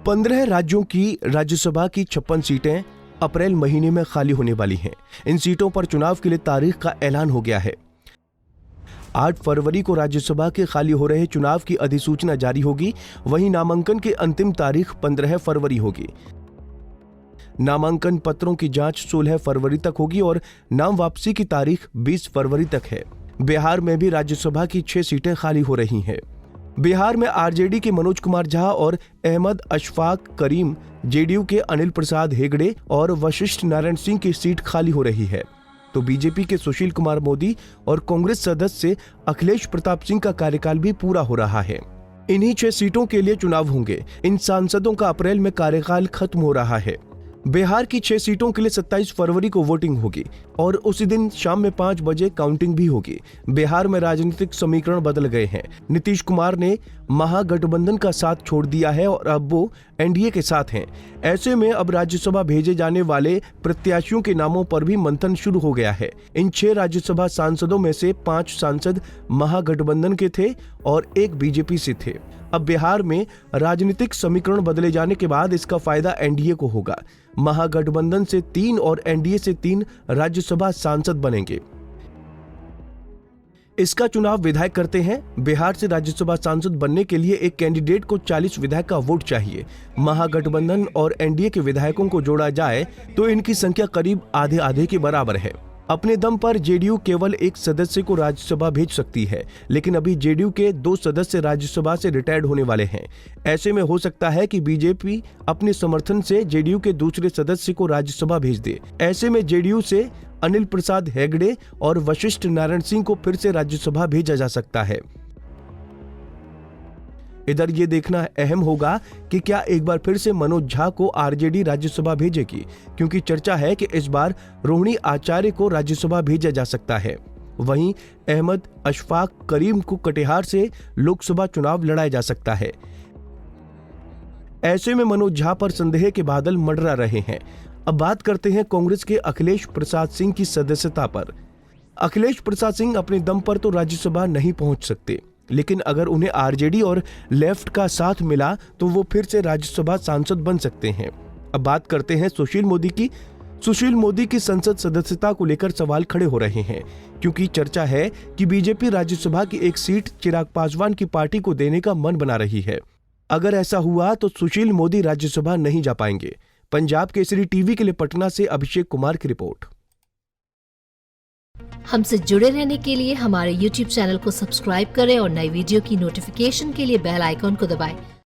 15 राज्यों की राज्यसभा की 56 सीटें अप्रैल महीने में खाली होने वाली हैं। इन सीटों पर चुनाव के लिए तारीख का ऐलान हो गया है। 8 फरवरी को राज्यसभा के खाली हो रहे चुनाव की अधिसूचना जारी होगी। वहीं नामांकन की अंतिम तारीख 15 फरवरी होगी। नामांकन पत्रों की जांच 16 फरवरी तक होगी और नाम वापसी की तारीख 20 फरवरी तक है। बिहार में भी राज्यसभा की 6 सीटें खाली हो रही हैं। बिहार में आरजेडी के मनोज कुमार झा और अहमद अशफाक करीम, जेडीयू के अनिल प्रसाद हेगड़े और वशिष्ठ नारायण सिंह की सीट खाली हो रही है। तो बीजेपी के सुशील कुमार मोदी और कांग्रेस सदस्य अखिलेश प्रताप सिंह का कार्यकाल भी पूरा हो रहा है। इन्हीं 6 सीटों के लिए चुनाव होंगे। इन सांसदों का अप्रैल में कार्यकाल खत्म हो रहा है। बिहार की 6 सीटों के लिए 27 फरवरी को वोटिंग होगी और उसी दिन शाम में 5 बजे काउंटिंग भी होगी। बिहार में राजनीतिक समीकरण बदल गए हैं। नीतीश कुमार ने महागठबंधन का साथ छोड़ दिया है और अब वो एनडीए के साथ हैं। ऐसे में अब राज्यसभा भेजे जाने वाले प्रत्याशियों के नामों पर भी मंथन शुरू हो गया है। इन 6 राज्यसभा सांसदों में से 5 सांसद महागठबंधन के थे और 1 बीजेपी से थे। अब बिहार में राजनीतिक समीकरण बदले जाने के बाद इसका फायदा एनडीए को होगा। महागठबंधन से 3 और एनडीए से 3 राज्यसभा सांसद बनेंगे। इसका चुनाव विधायक करते हैं। बिहार से राज्यसभा सांसद बनने के लिए एक कैंडिडेट को 40 विधायक का वोट चाहिए। महागठबंधन और एनडीए के विधायकों को जोड़ा जाए तो इनकी संख्या करीब आधे आधे के बराबर है। अपने दम पर जेडीयू केवल 1 सदस्य को राज्यसभा भेज सकती है, लेकिन अभी जेडीयू के 2 सदस्य राज्यसभा से रिटायर्ड होने वाले हैं। ऐसे में हो सकता है कि बीजेपी अपने समर्थन से जेडीयू के दूसरे सदस्य को राज्यसभा भेज दे। ऐसे में जेडीयू से अनिल प्रसाद हेगड़े और वशिष्ठ नारायण सिंह को फिर से राज्यसभा भेजा जा सकता है। इधर ये देखना अहम होगा कि क्या एक बार फिर से मनोज झा को आरजेडी राज्यसभा भेजेगी, क्योंकि चर्चा है कि इस बार रोहिणी आचार्य को राज्यसभा भेजा जा सकता है। वहीं अहमद अशफाक करीम को कटिहार से लोकसभा चुनाव लड़ाया जा सकता है। ऐसे में मनोज झा पर संदेह के बादल मंडरा रहे हैं। अब बात करते हैं कांग्रेस के अखिलेश प्रसाद सिंह की सदस्यता पर। अखिलेश प्रसाद सिंह अपने दम पर तो राज्यसभा नहीं पहुंच सकते, लेकिन अगर उन्हें आरजेडी और लेफ्ट का साथ मिला तो वो फिर से राज्यसभा सांसद बन सकते हैं। अब बात करते हैं सुशील मोदी की। सुशील मोदी की संसद सदस्यता को लेकर सवाल खड़े हो रहे हैं, क्योंकि चर्चा है कि बीजेपी राज्यसभा की एक सीट चिराग पासवान की पार्टी को देने का मन बना रही है। अगर ऐसा हुआ तो सुशील मोदी राज्यसभा नहीं जा पाएंगे। पंजाब केसरी टीवी के लिए पटना से अभिषेक कुमार की रिपोर्ट। हमसे जुड़े रहने के लिए हमारे YouTube चैनल को सब्सक्राइब करें और नई वीडियो की नोटिफिकेशन के लिए बेल आइकॉन को दबाएं।